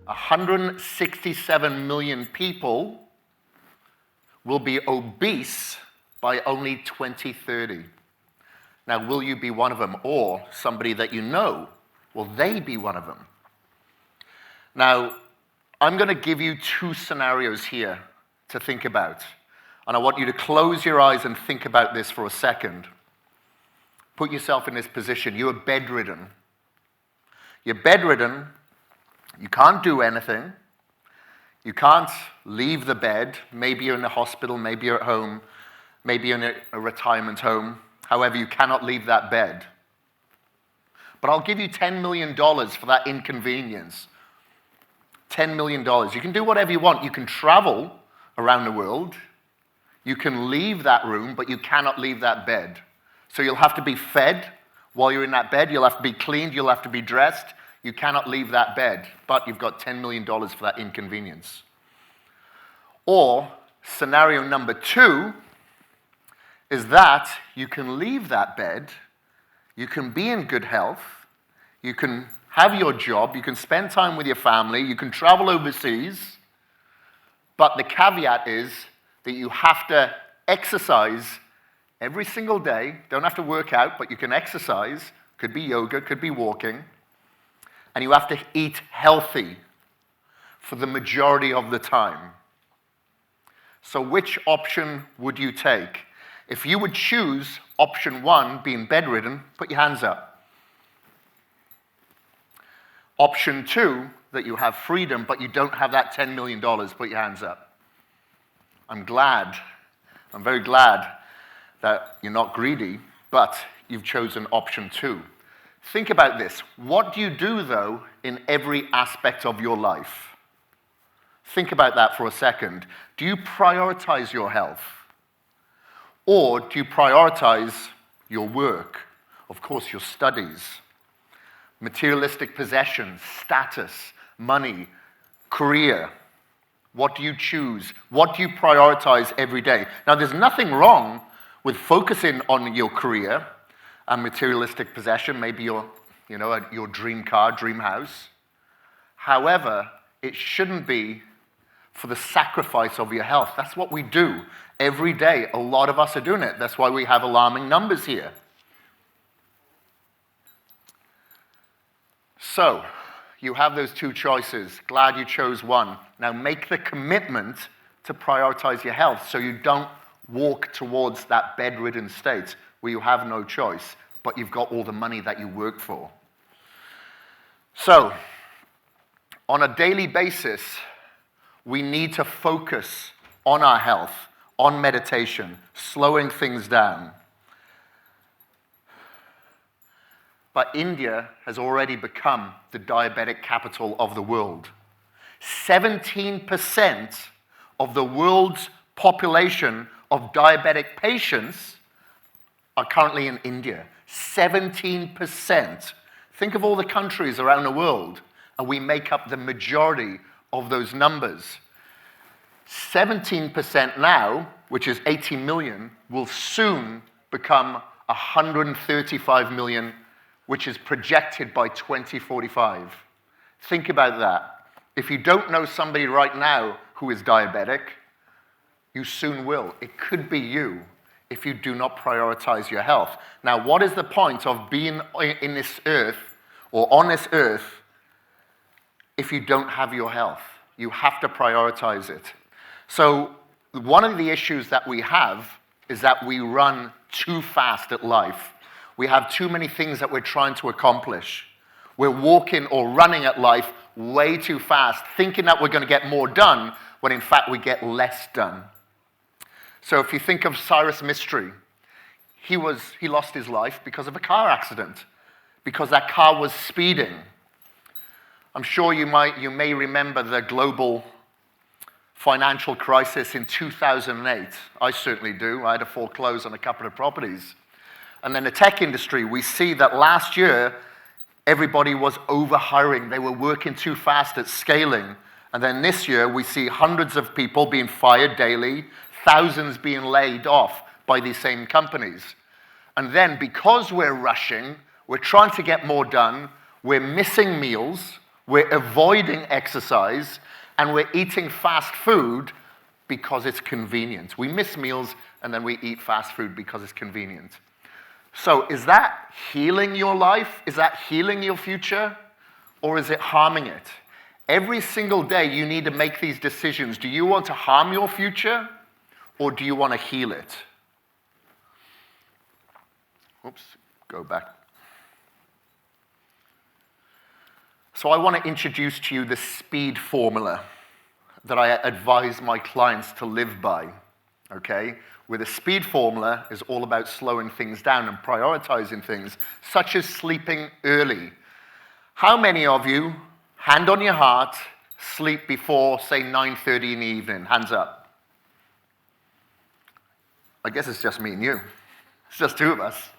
167 million people will be obese by only 2030. Now, will you be one of them, or somebody that you know, will they be one of them? Now, I'm going to give you two scenarios here to think about. And I want you to close your eyes and think about this for a second. Put yourself in this position. You are bedridden. You're bedridden. You can't do anything. You can't leave the bed. Maybe you're in a hospital. Maybe you're at home. Maybe you're in a retirement home. However, you cannot leave that bed. But I'll give you $10 million for that inconvenience. $10 million. You can do whatever you want. You can travel around the world. You can leave that room, but you cannot leave that bed. So you'll have to be fed while you're in that bed. You'll have to be cleaned. You'll have to be dressed. You cannot leave that bed, but you've got $10 million for that inconvenience. Or scenario number 2 is that you can leave that bed. You can be in good health. You can have your job. You can spend time with your family. You can travel overseas. But the caveat is that you have to exercise every single day. Don't have to work out, but you can exercise. Could be yoga, could be walking. And you have to eat healthy for the majority of the time. So which option would you take? If you would choose option 1, being bedridden, put your hands up. Option 2, that you have freedom, but you don't have that $10 million, put your hands up. I'm very glad that you're not greedy, but you've chosen option 2. Think about this. What do you do, though, in every aspect of your life? Think about that for a second. Do you prioritize your health? Or do you prioritize your work? Of course, your studies, materialistic possessions, status, money, career. What do you choose? What do you prioritize every day? Now, there's nothing wrong with focusing on your career and materialistic possession, maybe your dream car, dream house. However, it shouldn't be for the sacrifice of your health. That's what we do every day. A lot of us are doing it. That's why we have alarming numbers here. So, you have those two choices. Glad you chose one. Now make the commitment to prioritize your health so you don't walk towards that bedridden state where you have no choice, but you've got all the money that you work for. So, on a daily basis, we need to focus on our health, on meditation, slowing things down. But India has already become the diabetic capital of the world. 17% of the world's population of diabetic patients are currently in India. 17%. Think of all the countries around the world, and we make up the majority of those numbers. 17% now, which is 80 million, will soon become 135 million, which is projected by 2045. Think about that. If you don't know somebody right now who is diabetic, you soon will. It could be you if you do not prioritize your health. Now, what is the point of being in this earth or on this earth if you don't have your health? You have to prioritize it. So one of the issues that we have is that we run too fast at life. We have too many things that we're trying to accomplish. We're walking or running at life way too fast, thinking that we're going to get more done, when in fact we get less done. So if you think of Cyrus Mystery, he lost his life because of a car accident, because that car was speeding. I'm sure you may remember the global financial crisis in 2008. I certainly do. I had to foreclose on a couple of properties. And then the tech industry, we see that last year, everybody was over-hiring. They were working too fast at scaling. And then this year, we see hundreds of people being fired daily, thousands being laid off by these same companies. And then because we're rushing, we're trying to get more done, we're missing meals, We're avoiding exercise, and we're eating fast food because it's convenient. We miss meals, and then we eat fast food because it's convenient. So is that healing your life? Is that healing your future? Or is it harming it? Every single day you need to make these decisions. Do you want to harm your future, or do you want to heal it? Oops, go back. So I want to introduce to you the speed formula that I advise my clients to live by, okay? Where the speed formula is all about slowing things down and prioritizing things, such as sleeping early. How many of you, hand on your heart, sleep before, say, 9:30 in the evening? Hands up. I guess it's just me and you. It's just two of us.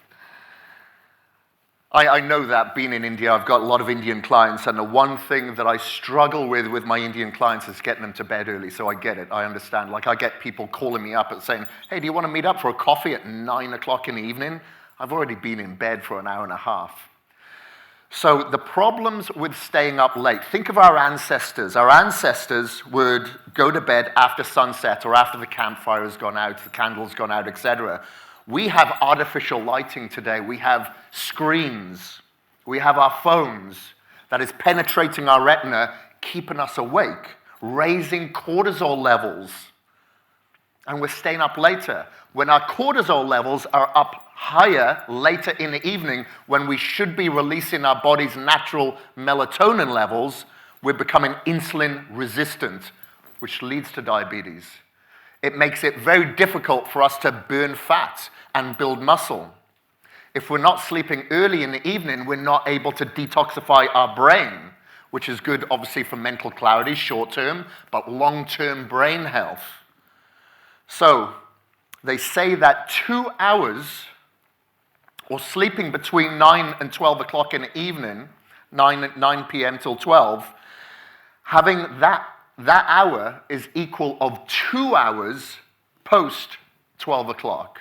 I know that being in India, I've got a lot of Indian clients, and the one thing that I struggle with my Indian clients is getting them to bed early, so I get it, I understand. Like, I get people calling me up and saying, hey, do you want to meet up for a coffee at 9 o'clock in the evening? I've already been in bed for an hour and a half. So the problems with staying up late, think of our ancestors. Our ancestors would go to bed after sunset or after the campfire has gone out, the candle's gone out, etc. We have artificial lighting today. We have screens. We have our phones that is penetrating our retina, keeping us awake, raising cortisol levels. And we're staying up later. When our cortisol levels are up higher later in the evening, when we should be releasing our body's natural melatonin levels, we're becoming insulin resistant, which leads to diabetes. It makes it very difficult for us to burn fat and build muscle. If we're not sleeping early in the evening, we're not able to detoxify our brain, which is good, obviously, for mental clarity, short-term, but long-term brain health. So they say that 2 hours, or sleeping between 9 and 12 o'clock in the evening, 9 p.m. till 12, having that hour is equal of 2 hours post 12 o'clock.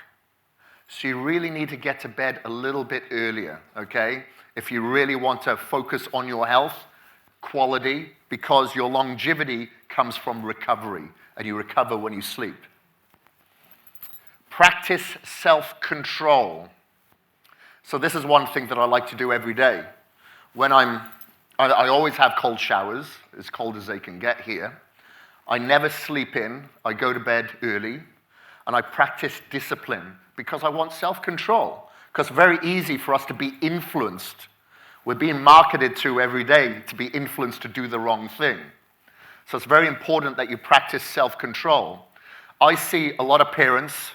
So you really need to get to bed a little bit earlier, okay? If you really want to focus on your health, quality, because your longevity comes from recovery, and you recover when you sleep. Practice self-control. So this is one thing that I like to do every day. When I always have cold showers, as cold as they can get here. I never sleep in. I go to bed early, and I practice discipline because I want self-control. Because it's very easy for us to be influenced. We're being marketed to every day to be influenced to do the wrong thing. So it's very important that you practice self-control. I see a lot of parents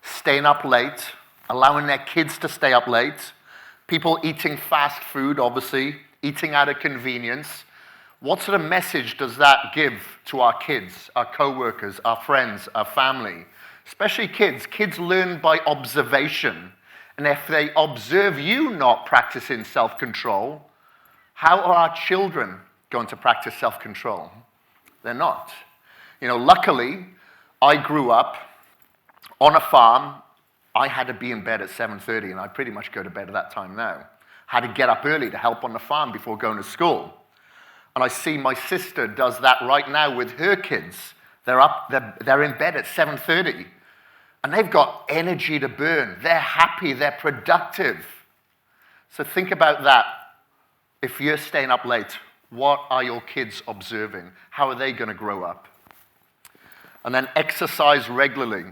staying up late, allowing their kids to stay up late, people eating fast food, obviously, eating out of convenience. What sort of message does that give to our kids, our co-workers, our friends, our family? Especially kids. Kids learn by observation. And if they observe you not practicing self-control, how are our children going to practice self-control? They're not. You know, luckily, I grew up on a farm. I had to be in bed at 7:30, and I pretty much go to bed at that time now. Had to get up early to help on the farm before going to school. And I see my sister does that right now with her kids. They're in bed at 7:30, and they've got energy to burn. They're happy, they're productive. So think about that. If you're staying up late, what are your kids observing? How are they going to grow up? And then exercise regularly.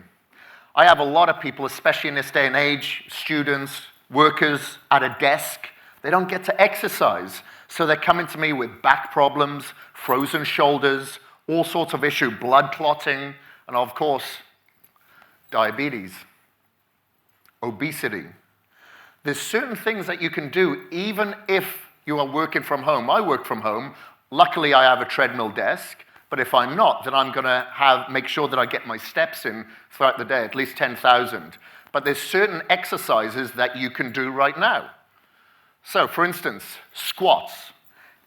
I have a lot of people, especially in this day and age, students, workers at a desk, they don't get to exercise. So they're coming to me with back problems, frozen shoulders, all sorts of issues, blood clotting, and of course, diabetes, obesity. There's certain things that you can do even if you are working from home. I work from home. Luckily, I have a treadmill desk. But if I'm not, then I'm going to make sure that I get my steps in throughout the day, at least 10,000. But there's certain exercises that you can do right now. So, for instance, squats.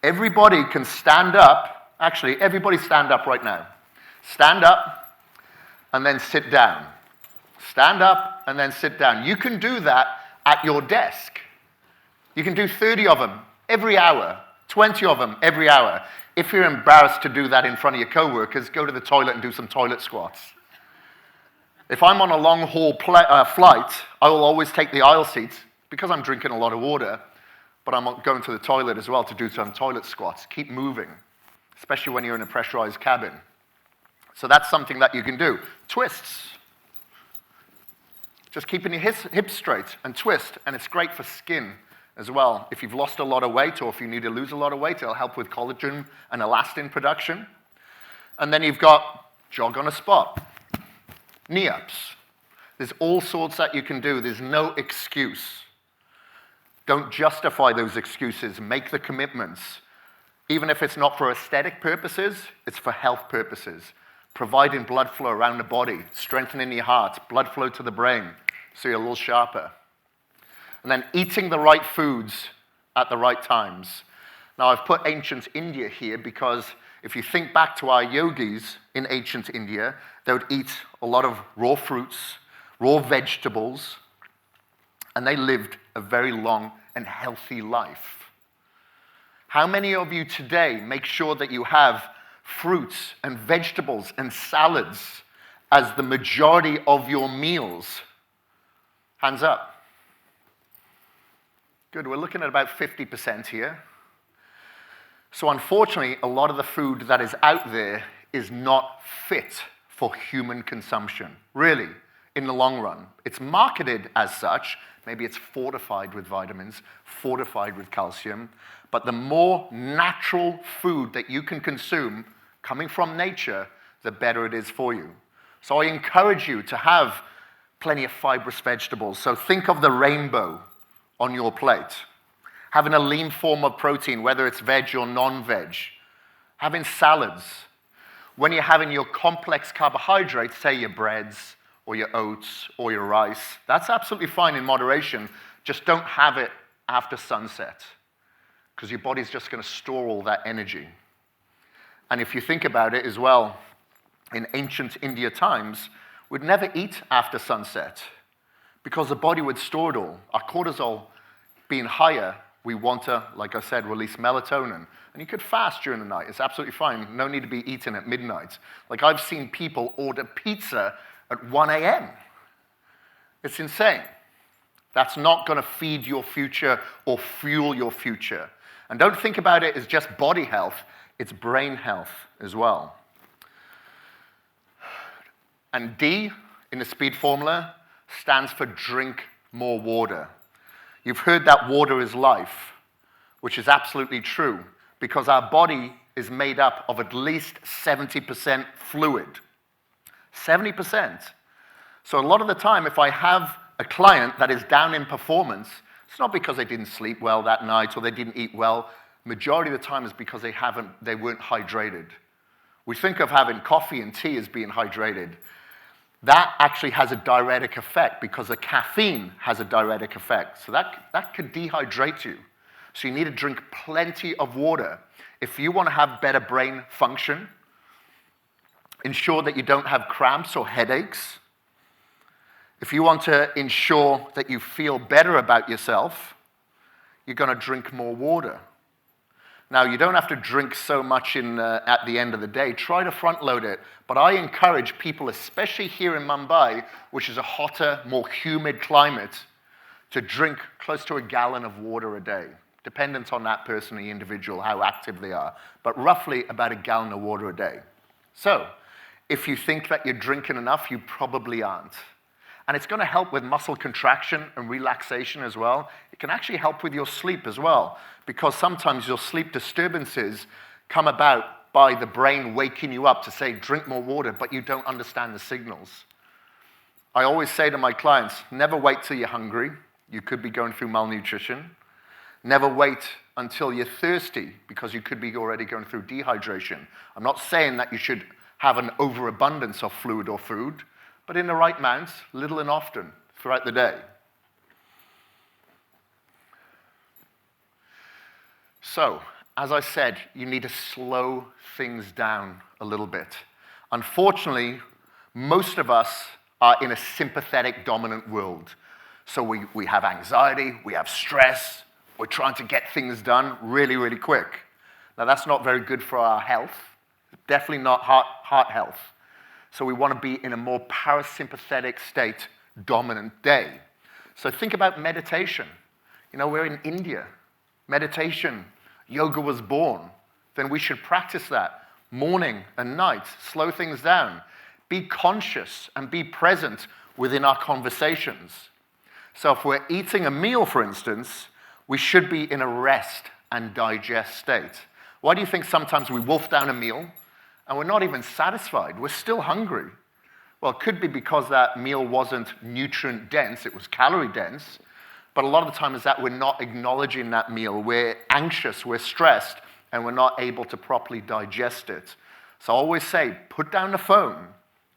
Everybody can stand up. Actually, everybody stand up right now. Stand up and then sit down. Stand up and then sit down. You can do that at your desk. You can do 30 of them every hour. 20 of them every hour. If you're embarrassed to do that in front of your coworkers, go to the toilet and do some toilet squats. If I'm on a long-haul flight, I will always take the aisle seats because I'm drinking a lot of water, but I'm going to the toilet as well to do some toilet squats. Keep moving, especially when you're in a pressurized cabin. So that's something that you can do. Twists. Just keeping your hips straight and twist, and it's great for skin as well. If you've lost a lot of weight or if you need to lose a lot of weight, it'll help with collagen and elastin production. And then you've got jog on a spot, knee-ups. There's all sorts that you can do. There's no excuse. Don't justify those excuses. Make the commitments. Even if it's not for aesthetic purposes, it's for health purposes. Providing blood flow around the body, strengthening your heart, blood flow to the brain, so you're a little sharper. And then eating the right foods at the right times. Now, I've put ancient India here because if you think back to our yogis in ancient India, they would eat a lot of raw fruits, raw vegetables, and they lived a very long and healthy life. How many of you today make sure that you have fruits and vegetables and salads as the majority of your meals? Hands up. Good, we're looking at about 50% here. So unfortunately, a lot of the food that is out there is not fit for human consumption, really, in the long run. It's marketed as such. Maybe it's fortified with vitamins, fortified with calcium, but the more natural food that you can consume coming from nature, the better it is for you. So I encourage you to have plenty of fibrous vegetables. So think of the rainbow on your plate. Having a lean form of protein, whether it's veg or non-veg. Having salads. When you're having your complex carbohydrates, say your breads or your oats or your rice, that's absolutely fine in moderation. Just don't have it after sunset, because your body's just going to store all that energy. And if you think about it as well, in ancient India times, we'd never eat after sunset because the body would store it all. Our cortisol being higher, we want to, like I said, release melatonin. And you could fast during the night. It's absolutely fine. No need to be eating at midnight. Like I've seen people order pizza at 1 a.m. It's insane. That's not going to feed your future or fuel your future. And don't think about it as just body health. It's brain health as well. And D in the SPEED formula stands for drink more water. You've heard that water is life, which is absolutely true, because our body is made up of at least 70% fluid. 70%. So a lot of the time, if I have a client that is down in performance, it's not because they didn't sleep well that night or they didn't eat well. Majority of the time is because they weren't hydrated. We think of having coffee and tea as being hydrated. That actually has a diuretic effect because the caffeine has a diuretic effect. So that could dehydrate you. So you need to drink plenty of water. If you want to have better brain function, ensure that you don't have cramps or headaches. If you want to ensure that you feel better about yourself, you're going to drink more water. Now, you don't have to drink so much at the end of the day. Try to front load it. But I encourage people, especially here in Mumbai, which is a hotter, more humid climate, to drink close to 1 gallon of water a day, dependent on that person, the individual, how active they are. But roughly about 1 gallon of water a day. So, if you think that you're drinking enough, you probably aren't. And it's going to help with muscle contraction and relaxation as well. It can actually help with your sleep as well, because sometimes your sleep disturbances come about by the brain waking you up to say, drink more water, but you don't understand the signals. I always say to my clients, never wait till you're hungry. You could be going through malnutrition. Never wait until you're thirsty, because you could be already going through dehydration. I'm not saying that you should have an overabundance of fluid or food, but in the right amounts, little and often, throughout the day. So, as I said, you need to slow things down a little bit. Unfortunately, most of us are in a sympathetic dominant world. So we have anxiety, we have stress, We're trying to get things done really, really quick. Now, that's not very good for our health, definitely not heart health. So we want to be in a more parasympathetic state, dominant day. So think about meditation. You know, we're in India. Meditation, yoga was born. Then we should practice that morning and night, slow things down. Be conscious and be present within our conversations. So if we're eating a meal, for instance, we should be in a rest and digest state. Why do you think sometimes we wolf down a meal and we're not even satisfied? We're still hungry. Well, it could be because that meal wasn't nutrient dense, it was calorie dense, but a lot of the time is that we're not acknowledging that meal. We're anxious, we're stressed, and we're not able to properly digest it. So I always say, put down the phone.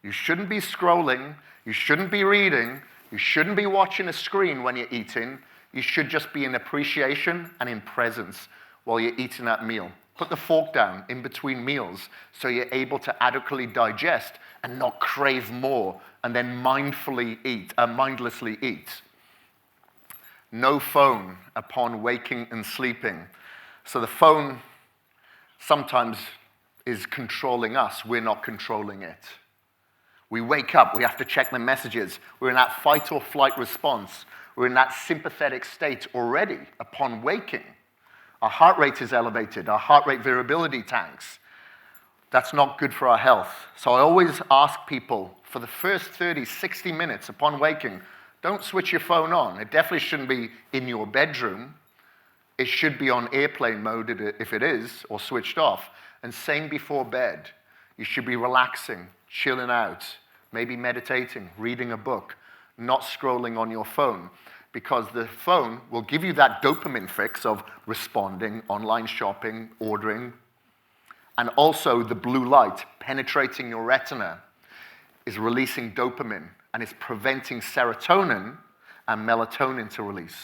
You shouldn't be scrolling, you shouldn't be reading, you shouldn't be watching a screen when you're eating. You should just be in appreciation and in presence while you're eating that meal. Put the fork down in between meals so you're able to adequately digest and not crave more and then mindlessly eat. No phone upon waking and sleeping. So the phone sometimes is controlling us. We're not controlling it. We wake up, we have to check the messages. We're in that fight or flight response. We're in that sympathetic state already upon waking. Our heart rate is elevated. Our heart rate variability tanks. That's not good for our health. So I always ask people, for the first 30, 60 minutes upon waking, don't switch your phone on. It definitely shouldn't be in your bedroom. It should be on airplane mode if it is, or switched off. And same before bed. You should be relaxing, chilling out, maybe meditating, reading a book, not scrolling on your phone. Because the phone will give you that dopamine fix of responding, online shopping, ordering. And also the blue light penetrating your retina is releasing dopamine and it's preventing serotonin and melatonin to release.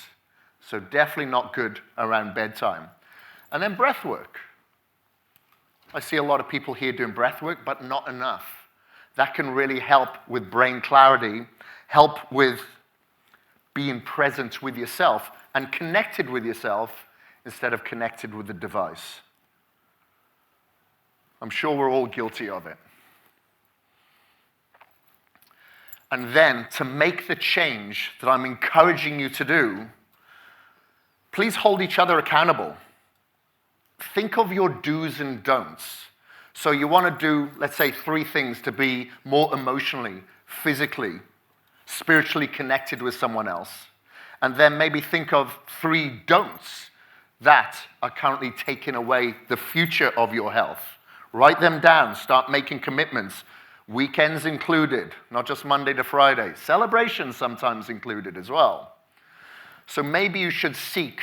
So definitely not good around bedtime. And then breath work. I see a lot of people here doing breath work, but not enough. That can really help with brain clarity, help with being present with yourself and connected with yourself instead of connected with the device. I'm sure we're all guilty of it. And then to make the change that I'm encouraging you to do, please hold each other accountable. Think of your do's and don'ts. So you want to do, let's say, 3 things to be more emotionally, physically, spiritually connected with someone else. And then maybe think of 3 don'ts that are currently taking away the future of your health. Write them down, start making commitments. Weekends included, not just Monday to Friday. Celebrations sometimes included as well. So maybe you should seek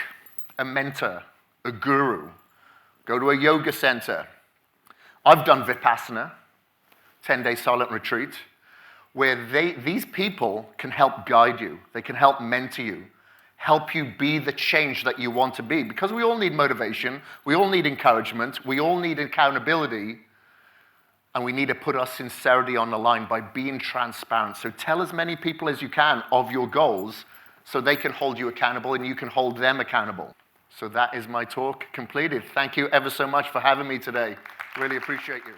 a mentor, a guru. Go to a yoga center. I've done Vipassana, 10-day silent retreat, where these people can help guide you. They can help mentor you, help you be the change that you want to be. Because we all need motivation, we all need encouragement, we all need accountability, and we need to put our sincerity on the line by being transparent. So tell as many people as you can of your goals so they can hold you accountable and you can hold them accountable. So that is my talk completed. Thank you ever so much for having me today. Really appreciate you.